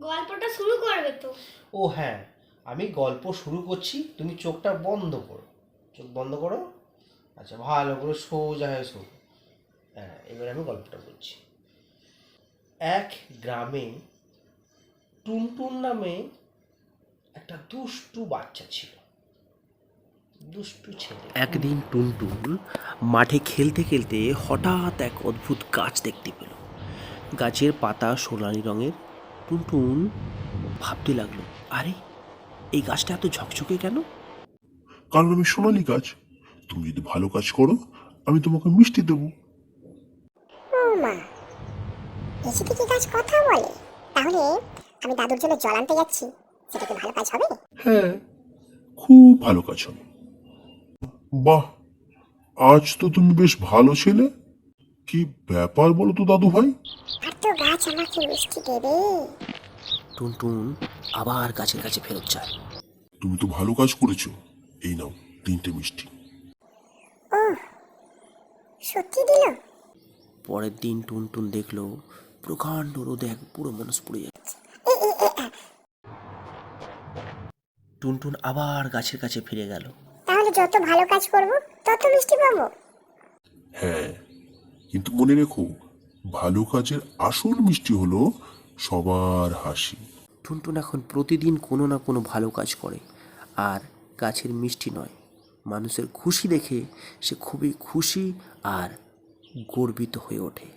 গল্পটা শুরু করবে তো? ও হ্যাঁ, আমি গল্প শুরু করছি, তুমি চোখটা বন্ধ করো। চোখ বন্ধ করো। আচ্ছা, ভালো করে সোজা হয়ে শো। হ্যাঁ, এবার আমি গল্পটা বলছি। এক গ্রামে টুনটুন নামে একটা দুষ্টু বাচ্চা ছিল। দুষ্টু ছেলে। একদিন টুনটুন মাঠে খেলতে খেলতে হঠাৎ এক অদ্ভুত গাছ দেখতে পেল। গাছের পাতা সোনালি রঙের। টুনটুন ভাবতে লাগলো, আরে এই গাছটা এত ঝকঝকে কেন? কারণ আমি সোনালী গাছ। তুমি যদি ভালো কাজ করো, আমি তোমাকে মিষ্টি দেবো। ও মা, এসে থেকে গাছ কথা বলে? তাহলে আমি দাদুর জন্য জল আনতে যাচ্ছি, সেটা কি ভালো কাজ হবে? হ্যাঁ, খুব ভালো কাজ হবে। বাহ, আজ তো তুমি বেশ ভালো ছেলে। কি ব্যাপার বলো তো দাদু ভাই? আর তো গাছ আমাকে মিষ্টি দেবে। টুনটুন আবার গাছের কাছে ফেরত যায়। তুমি তো ভালো কাজ করেছো, এই নাও 3টে মিষ্টি। ও, সত্যি দিল? পরের দিন টুনটুন দেখলো প্রকাণ্ড রোদে এক পুরো মানুষ পুড়ে যাচ্ছে। টুনটুন আবার গাছের কাছে ফিরে গেল। তাহলে যত ভালো কাজ করব তত মিষ্টি পাবো? হ্যাঁ, কিন্তু মনে রেখো, ভালো কাজের আসল মিষ্টি হলো সবার হাসি। টুনটুন এখন প্রতিদিন কোনো না কোনো ভালো কাজ করে, আর গাছের মিষ্টি নয়, মানুষের খুশি দেখে সে খুবই খুশি আর গর্বিত হয়ে ওঠে।